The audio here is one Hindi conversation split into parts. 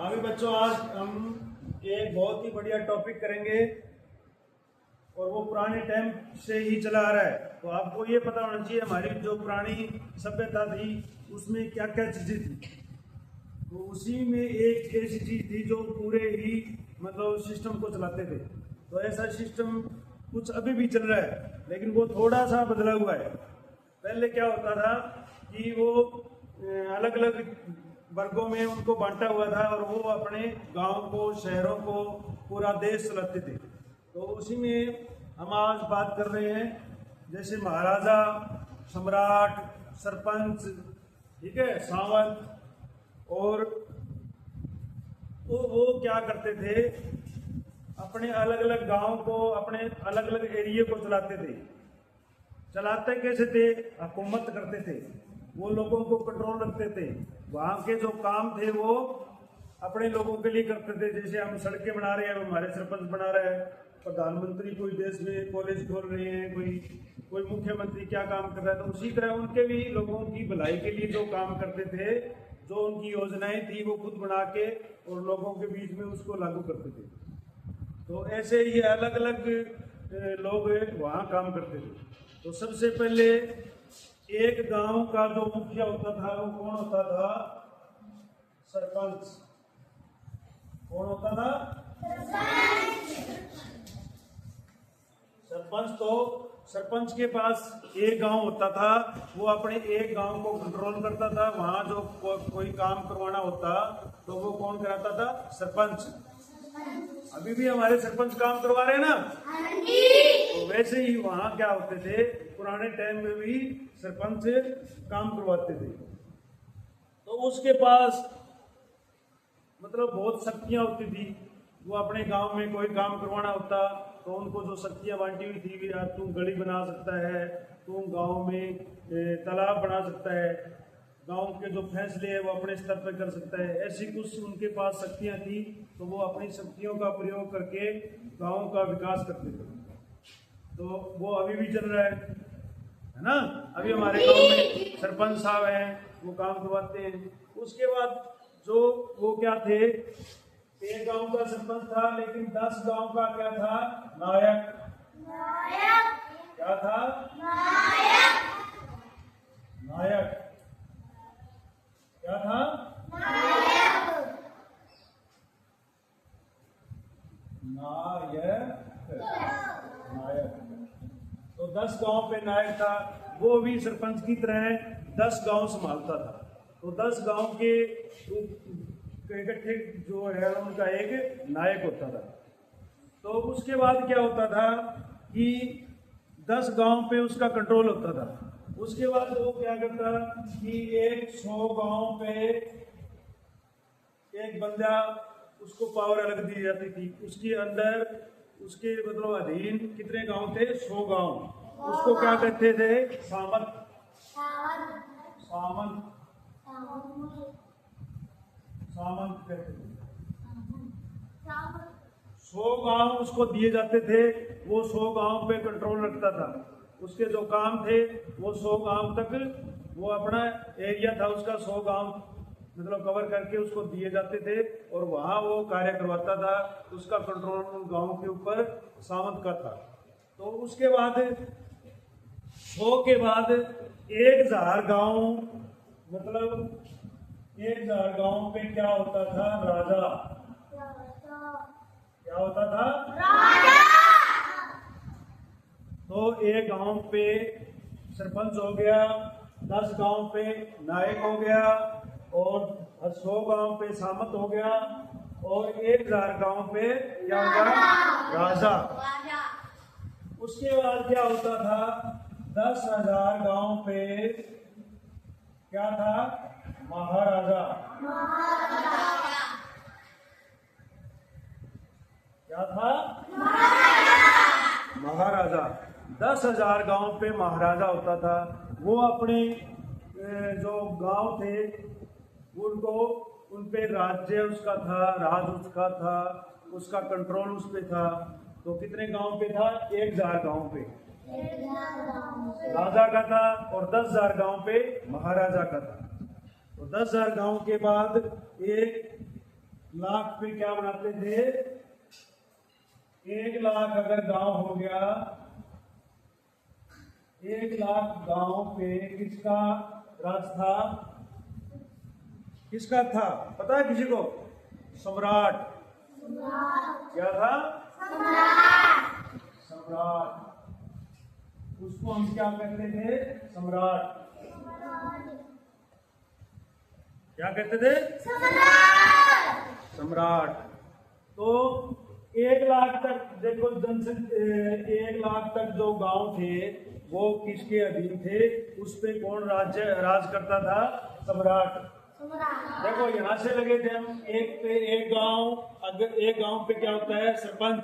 अभी बच्चों आज हम एक बहुत ही बढ़िया टॉपिक करेंगे और वो पुराने टाइम से ही चला आ रहा है। तो आपको ये पता होना चाहिए हमारी जो पुरानी सभ्यता थी उसमें क्या क्या चीजें थी। तो उसी में एक ऐसी चीज थी जो पूरे ही मतलब सिस्टम को चलाते थे। तो ऐसा सिस्टम कुछ अभी भी चल रहा है, लेकिन वो थोड़ा सा बदला हुआ है। पहले क्या होता था कि वो अलग अलग वर्गों में उनको बांटा हुआ था और वो अपने गांव को, शहरों को, पूरा देश चलाते थे। तो उसी में हम आज बात कर रहे हैं, जैसे महाराजा, सम्राट, सरपंच, ठीक है, सावंत। और वो क्या करते थे, अपने अलग अलग गांव को, अपने अलग अलग एरिया को चलाते थे। चलाते कैसे थे? हुकूमत करते थे, वो लोगों को कंट्रोल रखते थे। वहाँ के जो काम थे वो अपने लोगों के लिए करते थे। जैसे हम सड़कें बना रहे हैं, हमारे सरपंच बना रहे हैं, प्रधानमंत्री कोई देश में कॉलेज खोल रहे हैं, कोई मुख्यमंत्री क्या काम कर रहा है, तो उसी तरह उनके भी लोगों की भलाई के लिए जो काम करते थे, जो उनकी योजनाएं थी वो खुद बना के और लोगों के बीच में उसको लागू करते थे। तो ऐसे ही अलग अलग लोग वहाँ काम करते थे। तो सबसे पहले एक गांव का जो मुखिया होता था वो कौन होता था? सरपंच। कौन होता था? सरपंच। तो सरपंच के पास एक गांव होता था, वो अपने एक गांव को कंट्रोल करता था। वहां जो कोई काम करवाना होता तो वो कौन कराता था? सरपंच। अभी भी हमारे सरपंच काम करवा रहे हैं ना? तो वैसे ही वहां क्या होते थे, पुराने टाइम में भी सरपंच काम करवाते थे। तो उसके पास मतलब बहुत शक्तियां होती थी। वो अपने गांव में कोई काम करवाना होता तो उनको जो शक्तियां बांटी हुई थी, यार तुम गली बना सकता है, तुम गांव में तालाब बना सकता है, गांव के जो फैसले है वो अपने स्तर पर कर सकता है। ऐसी कुछ उनके पास शक्तियां थी, तो वो अपनी शक्तियों का प्रयोग करके गांव का विकास करते थे। तो वो अभी भी चल रहा है ना? अभी हमारे गांव में सरपंच साहब हैं, वो काम करवाते हैं। उसके बाद जो वो क्या थे, एक गांव का सरपंच था, लेकिन 10 गांव का क्या था? नायक। क्या था? नायक। क्या था? नायक। तो 10 गांव पे नायक था। वो भी सरपंच की तरह 10 गांव संभालता था। तो 10 गांव के इकट्ठे जो है उनका एक नायक होता था। तो उसके बाद क्या होता था कि 10 गांव पे उसका कंट्रोल होता था। उसके बाद वो क्या करता कि 100 गांव पे एक बंदा, उसको पावर अलग दी जाती थी। उसके अंदर, उसके मतलब अधीन कितने गांव थे? 100 गांव। उसको क्या कहते थे? सामंत। सामंत। सामंत कहते थे। 100 गांव उसको दिए जाते थे। वो 100 गांव पे कंट्रोल रखता था। उसके जो काम थे वो 100 गांव तक, वो अपना एरिया था उसका 100 गांव मतलब कवर करके उसको दिए जाते थे और वहां वो कार्य करवाता था। उसका कंट्रोल उन गांव के ऊपर सामंत का था। तो उसके बाद 100 के बाद 1000 गांव, मतलब 1000 गांव पे क्या होता था? राजा। क्या होता था? राजा। तो एक गांव पे सरपंच हो गया, 10 गांव पे नायक हो गया और 100 गांव पे सामंत हो गया और 1000 गांव पे क्या होगा? राजा। उसके बाद क्या होता था? 10,000 गांव पे क्या था? महाराजा। क्या था? महाराजा। 10,000 गांव पे महाराजा होता था। वो अपने जो गांव थे उनको, उन पे राज्य उसका था, राज उसका था, उसका कंट्रोल उस पे था। तो कितने गांव पे था? 1000 गांव पे राजा का था और 10,000 गांव पे महाराजा का था। तो 10,000 गांव के बाद 1 लाख पे क्या बनाते थे? 1 लाख अगर गांव हो गया, 1 लाख गांव पे किसका राज था? किसका था पता है किसी को? सम्राट। क्या था? सम्राट। उसको हम क्या कहते थे? सम्राट। क्या कहते थे? सम्राट। तो 1 लाख तक देखो जनसंख्या, 1 लाख तक जो गांव थे वो किसके अधीन थे? उस पे कौन राज करता था? सम्राट। देखो यहाँ से लगे थे हम, एक पे एक गांव, अगर एक गांव पे क्या होता है? सरपंच।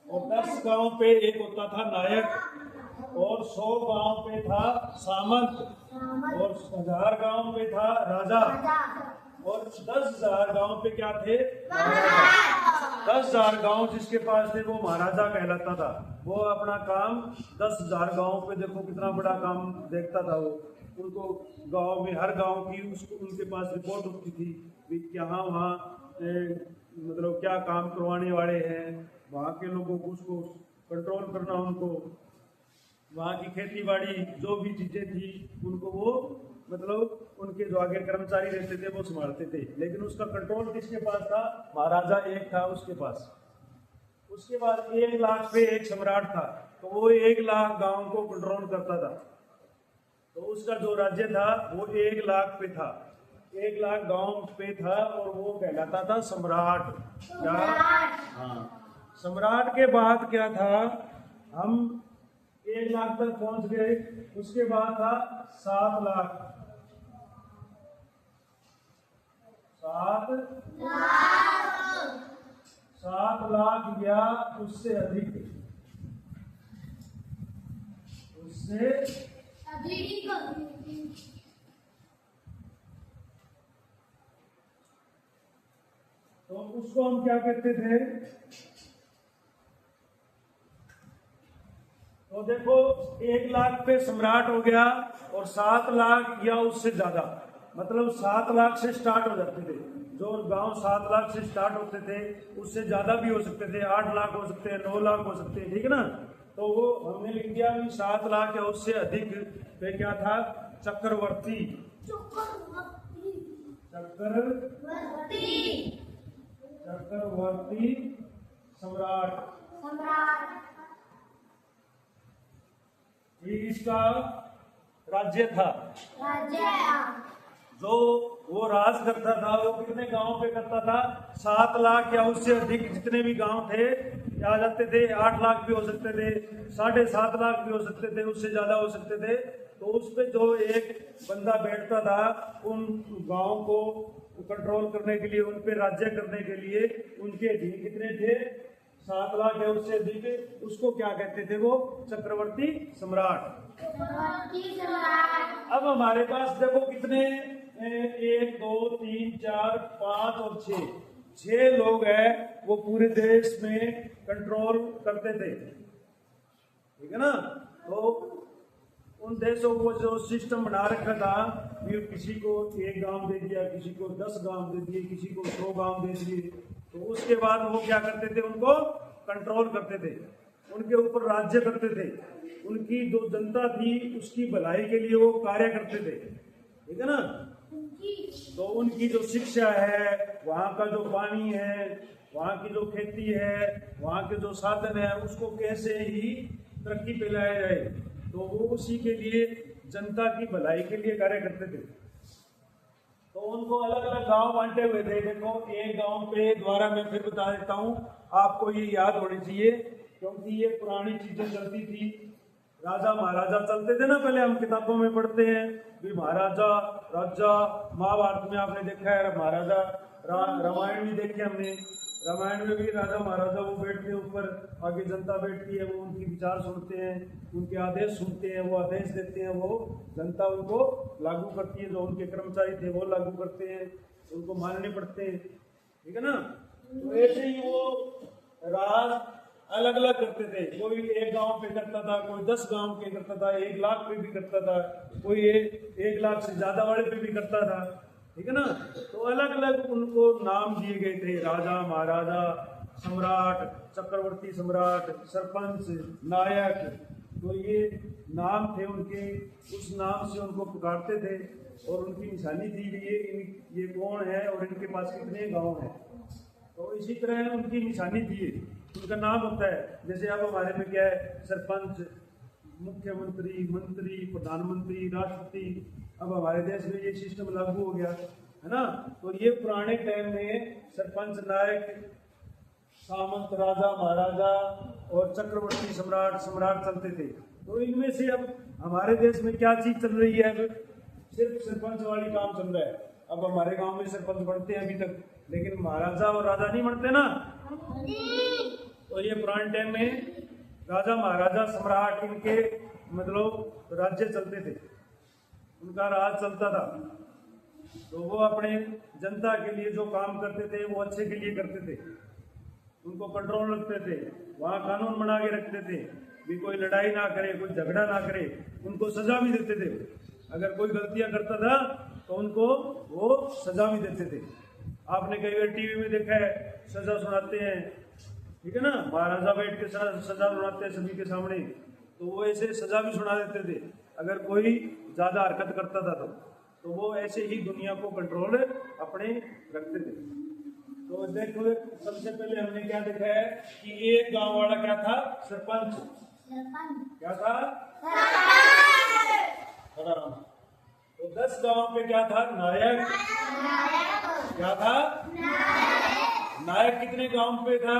और 10 गांव पे एक होता था नायक, और 100 गांव पे था सामंत, और 1000 गांव पे था राजा, और 10,000 गांव पे क्या थे? महाराजा। 10,000 गांव जिसके पास थे वो महाराजा कहलाता था। वो अपना काम 10,000 गांव पे, देखो कितना बड़ा काम देखता था वो। उनको गांव में हर गांव की उसको उनके पास रिपोर्ट होती थी कि यहाँ वहाँ मतलब क्या काम करवाने वाले हैं, वहाँ के लोगों को उसको कंट्रोल करना, उनको वहाँ की खेती बाड़ी जो भी चीजें थी उनको वो मतलब उनके जो आगे कर्मचारी रहते थे वो संभालते थे। लेकिन उसका कंट्रोल किसके पास था? महाराजा एक था उसके पास। उसके बाद 1 लाख पे एक सम्राट था, तो वो 1 लाख गांव को कंट्रोल करता था। तो उसका जो राज्य था वो 1 लाख पे था, 1 लाख गांव पे था, और वो कहलाता था सम्राट। क्या? हाँ। सम्राट के बाद क्या था? हम 1 लाख तक पहुंच गए। उसके बाद था 7 लाख। 7 लाख या उससे अधिक, उससे तो उसको हम क्या कहते थे? तो देखो 1 लाख पे सम्राट हो गया, और 7 लाख या उससे ज्यादा, मतलब 7 लाख से स्टार्ट हो जाते थे जो गांव। 7 लाख से स्टार्ट होते थे, उससे ज्यादा भी हो सकते थे, 8 लाख हो सकते हैं, 9 लाख हो सकते हैं, ठीक है ना? तो वो हमने लिख दिया कि 7 लाख या उससे अधिक पे क्या था? चक्रवर्ती। चक्रवर्ती सम्राट। ये इसका राज्य था। जो वो राज करता था वो कितने गांव पे करता था? 7 लाख या उससे अधिक जितने भी गांव थे आ जाते थे। 8 लाख भी हो सकते थे, 7.5 लाख भी हो सकते थे, उससे ज्यादा हो सकते थे। तो उस पे जो एक बंदा बैठता था उन गांव को कंट्रोल करने के लिए, उन पे राज्य करने के लिए, उनके अधीन कितने थे? 7 लाख या उससे अधिक। उसको क्या कहते थे? वो चक्रवर्ती सम्राट। अब हमारे पास देखो कितने 1 2 3 4 5 और 6 लोग हैं वो पूरे देश में कंट्रोल करते थे, ठीक है ना? तो उन देशों को जो सिस्टम बना रखा था, किसी को 1 गांव दे दिया, किसी को 10 गांव दे दिए, किसी को 100 गांव दे दिए। तो उसके बाद वो क्या करते थे? उनको कंट्रोल करते थे, उनके ऊपर राज्य करते थे, उनकी जो जनता थी उसकी भलाई के लिए वो कार्य करते थे, ठीक है ना? तो उनकी जो शिक्षा है, वहाँ का जो पानी है, वहाँ की जो खेती है, वहाँ के जो साधन है, उसको कैसे ही तरक्की पे लाया जाए, तो वो उसी के लिए जनता की भलाई के लिए कार्य करते थे। तो उनको अलग अलग गांव बांटे हुए थे। देखो एक गांव पे द्वारा मैं फिर बता देता हूँ, आपको ये याद होनी चाहिए क्योंकि ये पुरानी चीजें चलती थी। राजा महाराजा चलते थे ना, पहले हम किताबों में पढ़ते हैं भी महाराजा राजा। महाभारत में आपने देखा है महाराजा, रामायण भी देखी हमने, रामायण में भी राजा महाराजा वो बैठते हैं ऊपर, आगे जनता बैठती है, वो उनकी विचार सुनते हैं, उनके आदेश सुनते हैं, वो आदेश देते हैं, वो जनता उनको लागू करती है, जो उनके कर्मचारी थे वो लागू करते हैं, उनको मानने पड़ते हैं, ठीक है ना? तो ऐसे ही वो राज अलग अलग करते थे। कोई 1 गांव पे करता था, कोई 10 गांव पे करता था, 1 लाख पे भी करता था, कोई 1 लाख से ज्यादा वाले पे भी करता था, ठीक है ना। तो अलग अलग उनको नाम दिए गए थे, राजा, महाराजा, सम्राट, चक्रवर्ती सम्राट, सरपंच, नायक। तो ये नाम थे उनके, उस नाम से उनको पुकारते थे और उनकी निशानी थी ये कौन है और इनके पास कितने गांव हैं। तो इसी तरह उनकी निशानी थी, उनका नाम होता है। जैसे अब हमारे में क्या है, सरपंच, मुख्यमंत्री, मंत्री, प्रधानमंत्री, राष्ट्रपति। अब हमारे देश में ये सिस्टम लागू हो गया है ना। तो ये पुराने टाइम में सरपंच, नायक, सामंत, राजा, महाराजा और चक्रवर्ती, सम्राट चलते थे। तो इनमें से अब हमारे देश में क्या चीज चल रही है, अब सिर्फ सरपंच वाली काम चल रहा है। अब हमारे गांव में सरपंच बनते हैं अभी तक, लेकिन महाराजा और राजा नहीं बनते ना। तो ये पुराने टाइम में राजा, महाराजा, सम्राट, इनके मतलब राज्य चलते थे, उनका राज चलता था। तो वो अपने जनता के लिए जो काम करते थे वो अच्छे के लिए करते थे, उनको कंट्रोल रखते थे, वहाँ कानून बना के रखते थे भी कोई लड़ाई ना करे, कोई झगड़ा ना करे। उनको सजा भी देते थे, अगर कोई गलतियां करता था तो उनको वो सजा भी देते थे। आपने कई बार टीवी में देखा है, सजा सुनाते हैं, ठीक है ना, महाराजा बैठ के सजा सुनाते हैं सभी के सामने। तो वो ऐसे सजा भी सुना देते थे अगर कोई ज्यादा हरकत करता था तो वो ऐसे ही दुनिया को कंट्रोल अपने रखते थे। तो देखो सबसे पहले हमने क्या देखा है कि एक गांव वाला क्या था, सरपंच। क्या था, तो 10 गांव पे क्या था, नायक। क्या था, नायक कितने गांव पे था,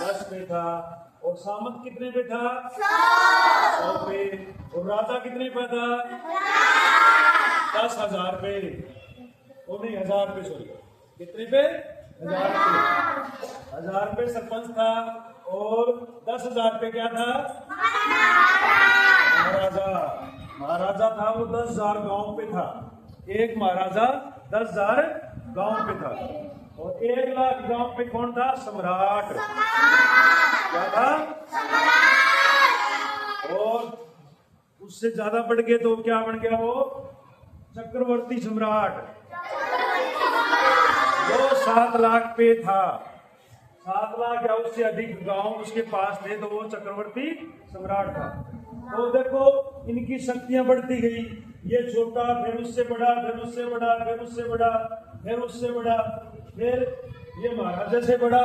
10 पे था। और सामंत कितने पे था, 100 पे। और राजा कितने पे था, 10,000 पे। और नहीं, 1000 पे, सॉरी, कितने पे, 1000 पे। 1000 पे सरपंच था और 10,000 पे क्या था, महाराजा। महाराजा था वो 10,000 गांव पे था। एक महाराजा 10,000 गांव पे था। और 1,00,000 गांव पे कौन था, सम्राट। क्या था, और उससे ज्यादा बढ़ गए तो क्या बन गया वो, चक्रवर्ती सम्राट। वो 7 लाख पे था। 7 लाख या उससे अधिक गांव उसके पास थे तो वो चक्रवर्ती सम्राट था। तो देखो इनकी शक्तियां बढ़ती गई, ये छोटा, फिर उससे बड़ा, फिर उससे बड़ा, फिर उससे बड़ा, फिर उससे बड़ा, फिर ये महाराजा से बड़ा,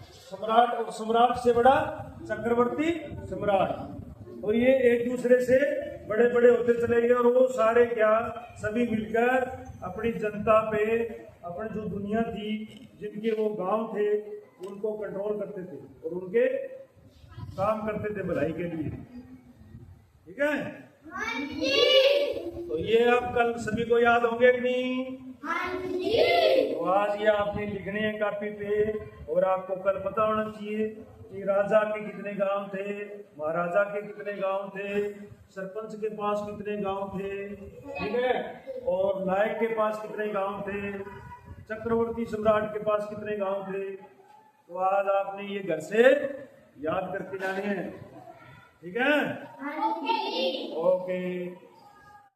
सम्राट, और सम्राट से बड़ा चक्रवर्ती सम्राट। और ये एक दूसरे से बड़े बड़े होते चले गए। और वो सारे क्या, सभी मिलकर अपनी जनता पे, अपनी जो दुनिया थी, जिनके वो गांव थे, उनको कंट्रोल करते थे और उनके काम करते थे भलाई के लिए। ठीक है, तो ये आप कल सभी को याद होंगे कि नहीं। तो आज ये आपने लिखने हैं कापी पे, और आपको कल पता होना चाहिए कि राजा के कितने गांव थे, महाराजा के कितने गांव थे, सरपंच के पास कितने गांव थे, ठीक है, और नायक के पास कितने गांव थे, चक्रवर्ती सम्राट के पास कितने गांव थे। तो आज आपने ये घर से याद करके जाने हैं, ठीक है। ओके।